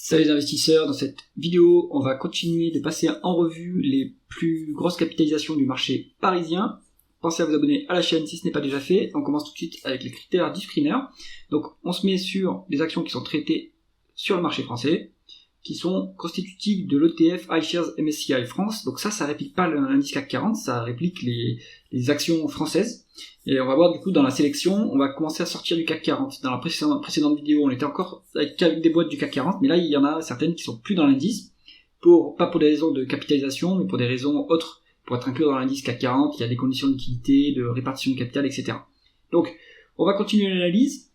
Salut les investisseurs, dans cette vidéo, on va continuer de passer en revue les plus grosses capitalisations du marché parisien. Pensez à vous abonner à la chaîne si ce n'est pas déjà fait. On commence tout de suite avec les critères du screener. Donc on se met sur des actions qui sont traitées sur le marché français, qui sont constitutives de l'ETF iShares MSCI France. Donc ça réplique pas l'indice CAC 40, ça réplique les actions françaises. Et on va voir du coup dans la sélection, on va commencer à sortir du CAC 40. Dans la précédente vidéo, on était encore avec des boîtes du CAC 40, mais là il y en a certaines qui sont plus dans l'indice, pas pour des raisons de capitalisation, mais pour des raisons autres, pour être inclus dans l'indice CAC 40, il y a des conditions de liquidité, de répartition de capital, etc. Donc on va continuer l'analyse.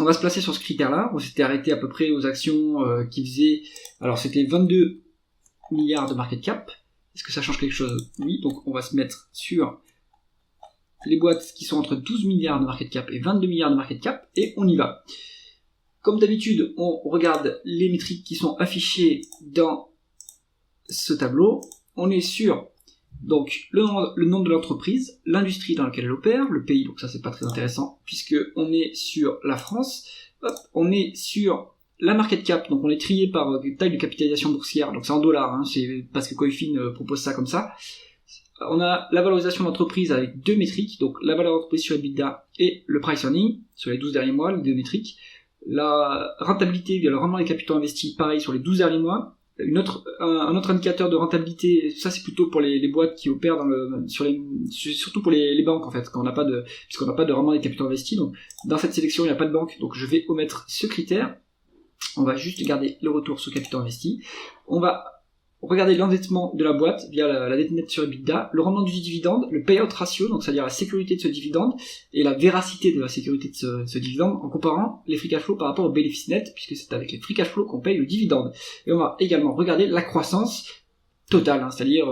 On va se placer sur ce critère-là. On s'était arrêté à peu près aux actions qui faisaient... Alors c'était 22 milliards de market cap. Est-ce que ça change quelque chose? Oui, donc on va se mettre sur les boîtes qui sont entre 12 milliards de market cap et 22 milliards de market cap, et on y va. Comme d'habitude, on regarde les métriques qui sont affichées dans ce tableau. On est sur donc le nom de l'entreprise, l'industrie dans laquelle elle opère, le pays, donc ça c'est pas très intéressant, puisque on est sur la France. Hop, on est sur la market cap, donc on est trié par taille de capitalisation boursière, donc c'est en dollars, hein, c'est parce que Coifin propose ça comme ça. On a la valorisation de l'entreprise avec deux métriques, donc la valeur d'entreprise sur EBITDA et le price earning sur les 12 derniers mois, les deux métriques. La rentabilité via le rendement des capitaux investis, pareil sur les 12 derniers mois. Un autre indicateur de rentabilité, ça c'est plutôt pour les boîtes qui opèrent surtout pour les banques en fait, puisqu'on n'a pas de rendement des capitaux investis. Donc dans cette sélection il n'y a pas de banque, donc je vais omettre ce critère. On va juste garder le retour sur capitaux investis. On va regarder l'endettement de la boîte via la dette nette sur EBITDA, le rendement du dividende, le payout ratio, donc c'est-à-dire la sécurité de ce dividende, et la véracité de la sécurité de ce dividende, en comparant les free cash flow par rapport au bénéfice net, puisque c'est avec les free cash flow qu'on paye le dividende. Et on va également regarder la croissance totale, hein, c'est-à-dire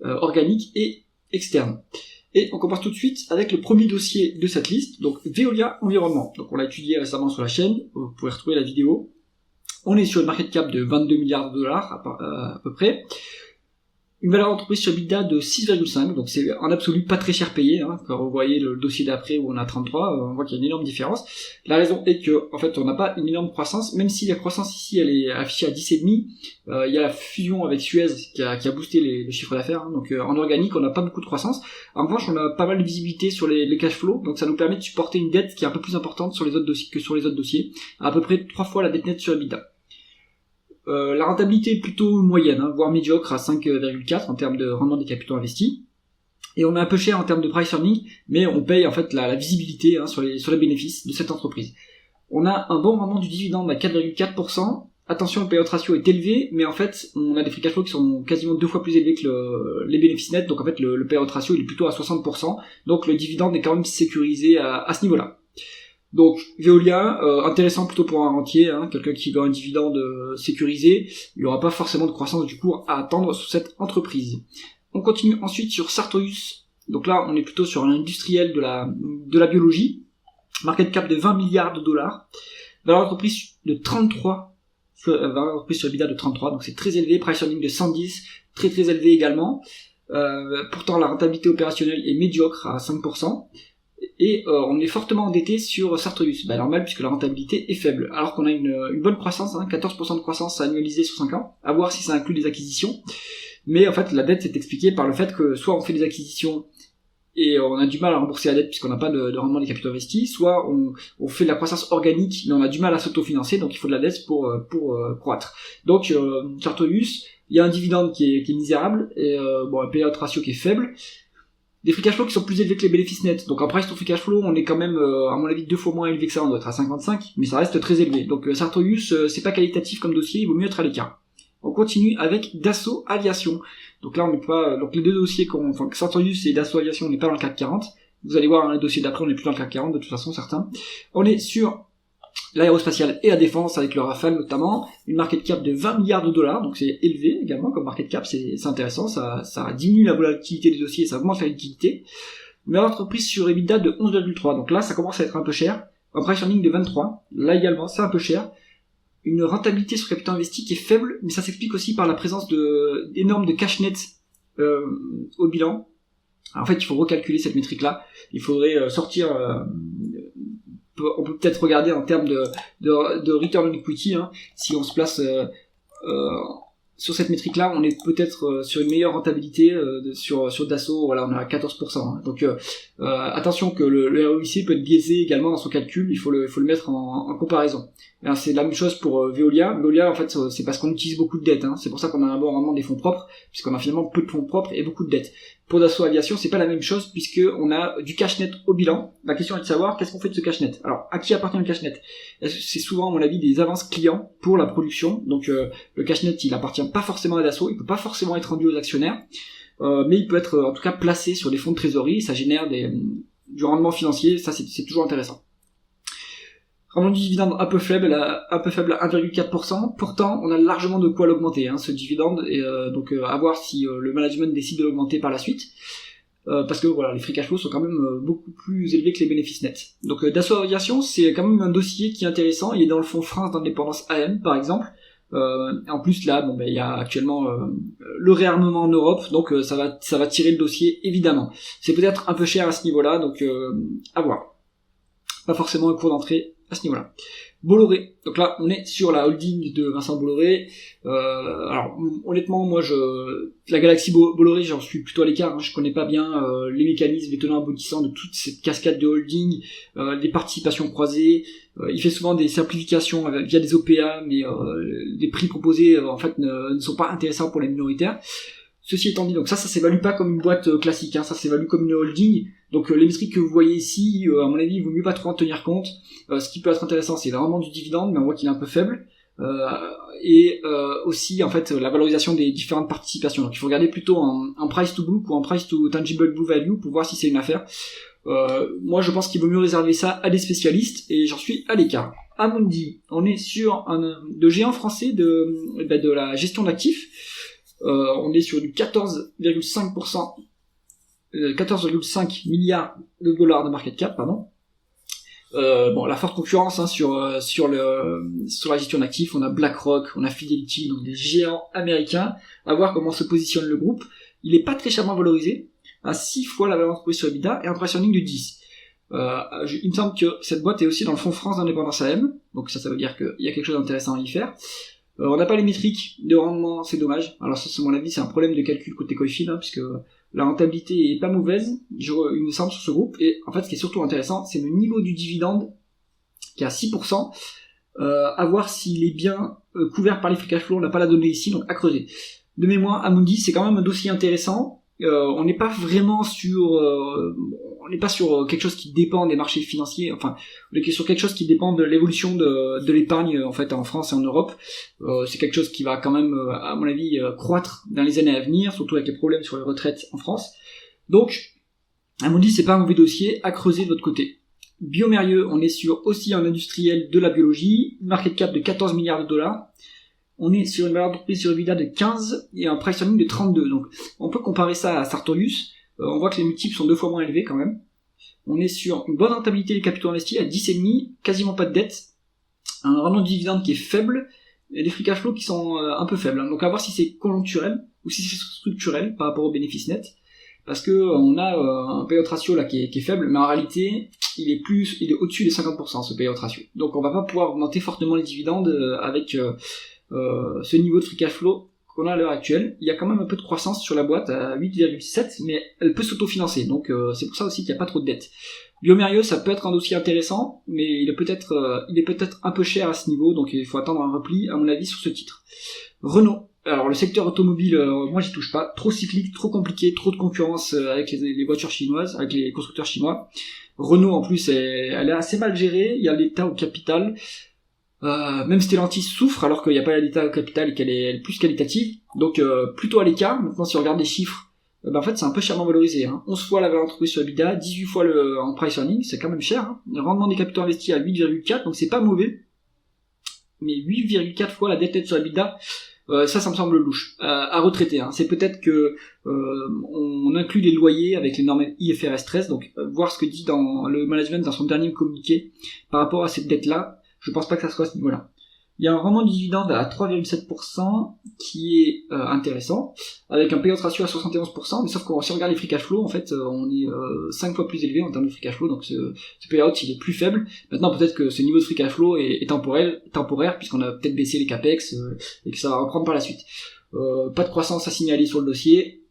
organique et externe. Et on commence tout de suite avec le premier dossier de cette liste, donc Veolia Environnement. Donc on l'a étudié récemment sur la chaîne, vous pouvez retrouver la vidéo. On est sur une market cap de 22 milliards de dollars à peu près. Une valeur d'entreprise sur EBITDA de 6,5, donc c'est en absolu pas très cher payé, hein. Quand vous voyez le dossier d'après où on a 33, on voit qu'il y a une énorme différence. La raison est que, en fait, on n'a pas une énorme croissance, même si la croissance ici, elle est affichée à 10,5, il y a la fusion avec Suez qui a boosté les chiffres d'affaires, hein. Donc en organique, on n'a pas beaucoup de croissance. En revanche, on a pas mal de visibilité sur les cash flows, donc ça nous permet de supporter une dette qui est un peu plus importante sur les autres dossiers que sur les autres dossiers, à peu près 3 fois la dette nette sur EBITDA. La rentabilité est plutôt moyenne, hein, voire médiocre à 5,4 en termes de rendement des capitaux investis. Et on est un peu cher en termes de price earning, mais on paye en fait la visibilité, hein, sur les bénéfices de cette entreprise. On a un bon rendement du dividende à 4,4%. Attention, le payout ratio est élevé, mais en fait, on a des free cash flow qui sont quasiment 2 fois plus élevés que les bénéfices nets, donc en fait, le payout ratio il est plutôt à 60%, donc le dividende est quand même sécurisé à ce niveau-là. Donc Veolia, intéressant plutôt pour un rentier, hein, quelqu'un qui veut un dividende sécurisé, il n'y aura pas forcément de croissance du cours à attendre sur cette entreprise. On continue ensuite sur Sartorius, donc là on est plutôt sur un industriel de la biologie, market cap de 20 milliards de dollars, valeur d'entreprise de 33, valeur d'entreprise sur EBITDA de 33, donc c'est très élevé, price earning de 110, très très élevé également, pourtant la rentabilité opérationnelle est médiocre à 5%, et on est fortement endetté sur Sartorius. Normal puisque la rentabilité est faible, alors qu'on a une bonne croissance, hein, 14% de croissance annualisée sur 5 ans, à voir si ça inclut des acquisitions, mais en fait la dette c'est expliquée par le fait que soit on fait des acquisitions et on a du mal à rembourser la dette puisqu'on n'a pas de rendement des capitaux investis, soit on fait de la croissance organique mais on a du mal à s'autofinancer, donc il faut de la dette pour croître. Donc Sartorius, il y a un dividende qui est misérable, et un payout ratio qui est faible, des free cash flow qui sont plus élevés que les bénéfices nets. Donc en price to free cash flow, on est quand même, à mon avis, 2 fois moins élevé que ça, on doit être à 55, mais ça reste très élevé. Donc Sartorius, c'est pas qualitatif comme dossier, il vaut mieux être à l'écart. On continue avec Dassault Aviation. Donc là, on n'est pas, donc les deux dossiers Sartorius et Dassault Aviation, on n'est pas dans le CAC 40. Vous allez voir, hein, les dossiers d'après, on n'est plus dans le CAC 40, de toute façon, certains. On est sur l'aérospatiale et la défense avec le Rafale notamment, une market cap de 20 milliards de dollars, donc c'est élevé également comme market cap, c'est intéressant, ça diminue la volatilité des dossiers et ça augmente la liquidité. Mais l'entreprise sur EBITDA de 11,3, donc là ça commence à être un peu cher, un price earning de 23, là également c'est un peu cher, une rentabilité sur capital investi qui est faible, mais ça s'explique aussi par la présence d'énormes de cash net au bilan. Alors, en fait il faut recalculer cette métrique là, il faudrait sortir on peut peut-être regarder en termes de return on equity, hein, si on se place sur cette métrique-là, on est peut-être sur une meilleure rentabilité sur Dassault. Voilà, on est à 14%. Hein. Donc attention que le ROIC peut être biaisé également dans son calcul. Il faut le mettre en comparaison. Alors, c'est la même chose pour Veolia. Veolia, en fait, c'est parce qu'on utilise beaucoup de dettes. Hein. C'est pour ça qu'on a un bon rendement des fonds propres, puisqu'on a finalement peu de fonds propres et beaucoup de dettes. Pour Dassault Aviation, c'est pas la même chose, puisque on a du cash net au bilan. La question est de savoir qu'est-ce qu'on fait de ce cash net. Alors, à qui appartient le cash net? C'est souvent, à mon avis, des avances clients pour la production. Donc, le cash net, il appartient pas forcément à Dassault, il peut pas forcément être rendu aux actionnaires, mais il peut être en tout cas placé sur des fonds de trésorerie. Ça génère du rendement financier. Ça, c'est toujours intéressant. Rendement du dividende un peu faible à 1,4%. Pourtant, on a largement de quoi l'augmenter, hein, ce dividende, et donc à voir si le management décide de l'augmenter par la suite. Parce que voilà, les free cash flow sont quand même beaucoup plus élevés que les bénéfices nets. Donc Dassault Aviation, c'est quand même un dossier qui est intéressant. Il est dans le fonds France d'indépendance AM, par exemple. En plus là, il y a actuellement le réarmement en Europe, donc ça va tirer le dossier évidemment. C'est peut-être un peu cher à ce niveau-là, donc à voir. Pas forcément un cours d'entrée à ce niveau-là. Bolloré. Donc là, on est sur la holding de Vincent Bolloré. Alors, honnêtement, moi, la galaxie Bolloré, j'en suis plutôt à l'écart. Hein. Je connais pas bien les mécanismes, les tenants aboutissants de toute cette cascade de holding, des participations croisées. Il fait souvent des simplifications via des OPA, mais les prix proposés, en fait, ne sont pas intéressants pour les minoritaires. Ceci étant dit, donc ça s'évalue pas comme une boîte classique, hein, ça s'évalue comme une holding. Donc les métriques que vous voyez ici, à mon avis, il vaut mieux pas trop en tenir compte. Ce qui peut être intéressant, c'est le rendement du dividende, mais on voit qu'il est un peu faible. Et aussi, en fait, la valorisation des différentes participations. Donc il faut regarder plutôt en price to book ou en price to tangible book value pour voir si c'est une affaire. Moi, je pense qu'il vaut mieux réserver ça à des spécialistes, et j'en suis à l'écart. Amundi, on est sur de géant français de la gestion d'actifs. On est sur du 14,5%, 14,5 milliards de dollars de market cap, pardon. La forte concurrence hein, sur la gestion d'actifs, on a BlackRock, on a Fidelity, donc des géants américains. À voir comment se positionne le groupe. Il est pas très chèrement valorisé, à 6 fois la valeur proposée sur EBITDA et un price earning de 10. Il me semble que cette boîte est aussi dans le fonds France d'indépendance AM, donc ça veut dire qu'il y a quelque chose d'intéressant à y faire. On n'a pas les métriques de rendement, c'est dommage. Alors ça, c'est mon avis, c'est un problème de calcul côté Coifin, hein, puisque la rentabilité est pas mauvaise, il me semble, sur ce groupe. Et en fait, ce qui est surtout intéressant, c'est le niveau du dividende, qui est à 6%. À voir s'il est bien couvert par les free cash flow, on n'a pas la donnée ici, donc à creuser. De mémoire, Amundi, c'est quand même un dossier intéressant. On n'est pas vraiment sur quelque chose qui dépend des marchés financiers, enfin on est sur quelque chose qui dépend de l'évolution de l'épargne en fait en France et en Europe. C'est quelque chose qui va quand même à mon avis croître dans les années à venir, surtout avec les problèmes sur les retraites en France. Donc Amundi, c'est pas un mauvais dossier à creuser de votre côté. Biomérieux, on est sur aussi un industriel de la biologie, market cap de 14 milliards de dollars. On est sur une valeur d'entreprise sur EBITDA de 15 et un price earning de 32. Donc, on peut comparer ça à Sartorius. On voit que les multiples sont 2 fois moins élevés quand même. On est sur une bonne rentabilité des capitaux investis à 10,5, quasiment pas de dette. Un rendement de dividende qui est faible et des free cash flow qui sont un peu faibles. Donc, à voir si c'est conjoncturel ou si c'est structurel par rapport aux bénéfices nets. Parce que on a un payout ratio là qui est faible, mais en réalité, il est au-dessus des 50% ce payout ratio. Donc, on va pas pouvoir augmenter fortement les dividendes avec ce niveau de free cash flow qu'on a à l'heure actuelle. Il y a quand même un peu de croissance sur la boîte à 8,7, mais elle peut s'autofinancer, donc c'est pour ça aussi qu'il n'y a pas trop de dettes. Biomérieux, ça peut être un dossier intéressant, mais il est peut-être un peu cher à ce niveau, donc il faut attendre un repli à mon avis sur ce titre. Renault. Alors le secteur automobile, moi j'y touche pas, trop cyclique, trop compliqué, trop de concurrence avec les voitures chinoises, avec les constructeurs chinois. Renault en plus, elle est assez mal gérée, il y a l'État au capital. Même Stellantis souffre alors qu'il n'y a pas l'État au capital et qu'elle est plus qualitative, donc plutôt à l'écart. Maintenant si on regarde les chiffres, en fait c'est un peu chèrement valorisé, hein. 11 fois la valeur entreprise sur EBITDA, 18 fois en price earning, c'est quand même cher, hein. Le rendement des capitaux investis à 8,4, donc c'est pas mauvais, mais 8,4 fois la dette nette sur EBITDA, ça me semble louche, à retraiter, hein. C'est peut-être que on inclut les loyers avec les normes IFRS 13, donc voir ce que dit dans le management dans son dernier communiqué par rapport à cette dette là. Je pense pas que ça soit à ce niveau-là. Il y a un rendement du dividende à 3,7% qui est intéressant, avec un payout ratio à 71%, mais sauf que si on regarde les free cash flow, en fait, on est 5 fois plus élevé en termes de free cash flow, donc ce payout il est plus faible. Maintenant, peut-être que ce niveau de free cash flow est temporaire, puisqu'on a peut-être baissé les capex et que ça va reprendre par la suite. Pas de croissance à signaler sur le dossier,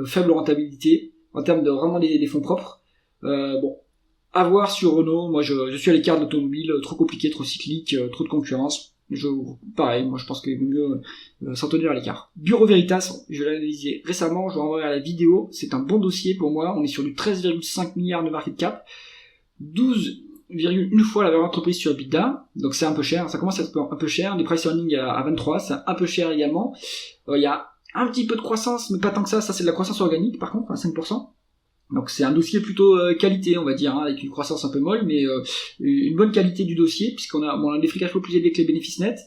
faible rentabilité en termes de vraiment des fonds propres. Bon, à voir sur Renault. Moi, je suis à l'écart de l'automobile, trop compliqué, trop cyclique, trop de concurrence. Pareil, moi je pense qu'il vaut mieux s'en tenir à l'écart. Bureau Veritas, je l'ai analysé récemment, je vais envoyer la vidéo, c'est un bon dossier pour moi, on est sur du 13,5 milliards de market cap, 12,1 fois la valeur d'entreprise sur EBITDA, donc c'est un peu cher, ça commence à être un peu cher, les price earnings à 23, c'est un peu cher également, il y a un petit peu de croissance, mais pas tant que ça c'est de la croissance organique par contre, à 5%. Donc c'est un dossier plutôt qualité, on va dire, avec une croissance un peu molle, mais une bonne qualité du dossier, puisqu'on a des free cash flow plus élevés que les bénéfices nets.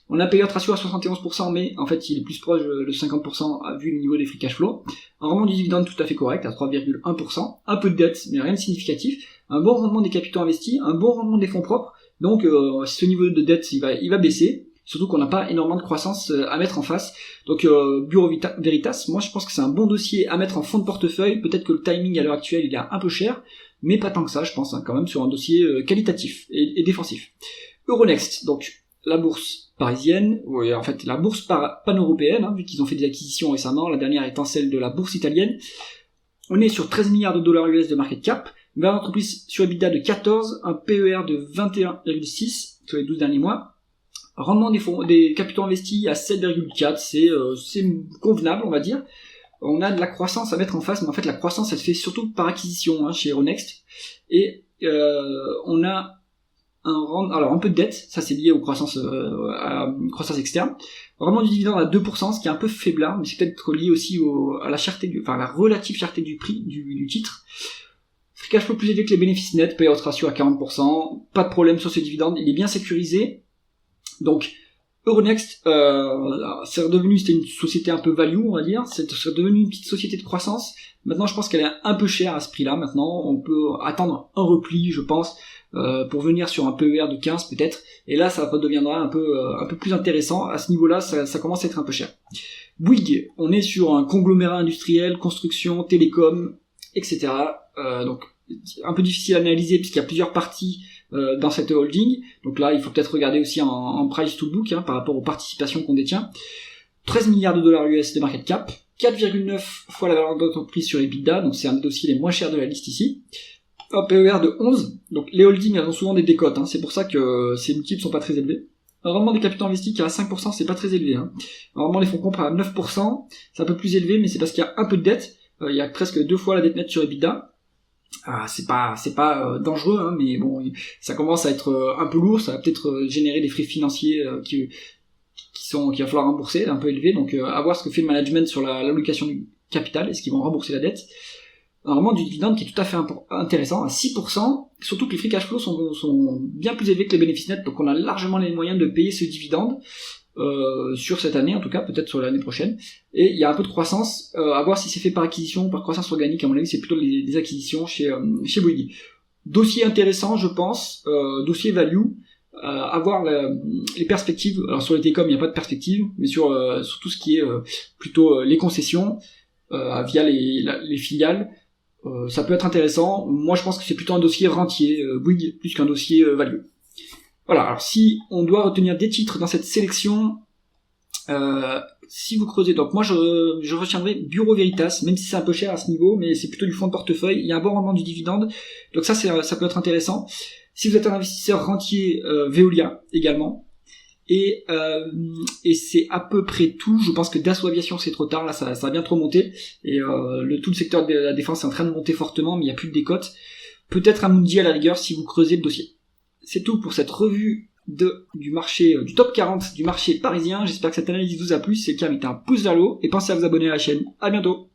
On a un payout ratio à 71%, mais en fait il est plus proche de 50% vu le niveau des free cash flow. Un rendement du dividende tout à fait correct, à 3,1%. Un peu de dette, mais rien de significatif. Un bon rendement des capitaux investis, un bon rendement des fonds propres. Donc ce niveau de dette il va baisser. Surtout qu'on n'a pas énormément de croissance à mettre en face. Donc Bureau Veritas, moi je pense que c'est un bon dossier à mettre en fond de portefeuille. Peut-être que le timing à l'heure actuelle il est un peu cher, mais pas tant que ça, je pense, quand même sur un dossier qualitatif et défensif. Euronext, donc la bourse parisienne, en fait la bourse pan-européenne, vu qu'ils ont fait des acquisitions récemment, la dernière étant celle de la bourse italienne. On est sur 13 milliards de dollars US de market cap, une valeur d'entreprise sur EBITDA de 14, un PER de 21,6 sur les 12 derniers mois. Rendement des capitaux investis à 7,4, c'est convenable, on va dire. On a de la croissance à mettre en face, mais en fait la croissance elle se fait surtout par acquisition chez Euronext. Et on a un peu de dette, ça c'est lié aux croissance externe. Rendement du dividende à 2%, ce qui est un peu faiblard, mais c'est peut-être lié aussi à la relative cherté du prix du titre. Free cash flow plus élevé que les bénéfices nets, payout ratio à 40%, pas de problème sur ce dividende, il est bien sécurisé. Donc Euronext, c'était une société un peu value, on va dire, c'est devenu une petite société de croissance. Maintenant, je pense qu'elle est un peu chère à ce prix-là. Maintenant, on peut attendre un repli, je pense, pour venir sur un PER de 15 peut-être. Et là, ça redeviendra un peu plus intéressant. À ce niveau-là, ça commence à être un peu cher. Bouygues, on est sur un conglomérat industriel, construction, télécom, etc. Donc un peu difficile à analyser puisqu'il y a plusieurs parties dans cette holding. Donc là, il faut peut-être regarder aussi en price to book par rapport aux participations qu'on détient. 13 milliards de dollars US de market cap, 4,9 fois la valeur d'entreprise sur EBITDA, donc c'est un des dossiers les moins chers de la liste ici. Un PER de 11, donc les holdings elles ont souvent des décotes, c'est pour ça que ces multiples sont pas très élevés. Un rendement des capitaux investis qui est à 5%, c'est pas très élevé. Un rendement des fonds propres à 9%, c'est un peu plus élevé, mais c'est parce qu'il y a un peu de dette. Il y a presque 2 fois la dette nette sur EBITDA. C'est pas dangereux, mais bon, ça commence à être un peu lourd, ça va peut-être générer des frais financiers qu'il va falloir rembourser, un peu élevés, donc à voir ce que fait le management sur l'allocation du capital, est-ce qu'ils vont rembourser la dette. Normalement du dividende qui est tout à fait intéressant, à 6%, surtout que les free cash flows sont bien plus élevés que les bénéfices nets, donc on a largement les moyens de payer ce dividende, sur cette année en tout cas, peut-être sur l'année prochaine, et il y a un peu de croissance, à voir si c'est fait par acquisition ou par croissance organique. À mon avis c'est plutôt des acquisitions chez Bouygues. Dossier intéressant je pense, dossier value, à voir les perspectives. Alors sur les télécoms il n'y a pas de perspective, mais sur tout ce qui est plutôt les concessions via les filiales, ça peut être intéressant. Moi je pense que c'est plutôt un dossier rentier, Bouygues, plus qu'un dossier value. Voilà, alors si on doit retenir des titres dans cette sélection, si vous creusez, donc moi je retiendrai Bureau Veritas, même si c'est un peu cher à ce niveau, mais c'est plutôt du fonds de portefeuille, il y a un bon rendement du dividende, donc ça peut être intéressant. Si vous êtes un investisseur rentier, Veolia également, et c'est à peu près tout. Je pense que Dassault Aviation c'est trop tard, là ça a bien trop monté, et tout le secteur de la défense est en train de monter fortement, mais il n'y a plus de décote. Peut-être Amundi à la rigueur si vous creusez le dossier. C'est tout pour cette revue du marché, du top 40 du marché parisien. J'espère que cette analyse vous a plu. Si c'est le cas, mettez un pouce vers le haut et pensez à vous abonner à la chaîne. À bientôt.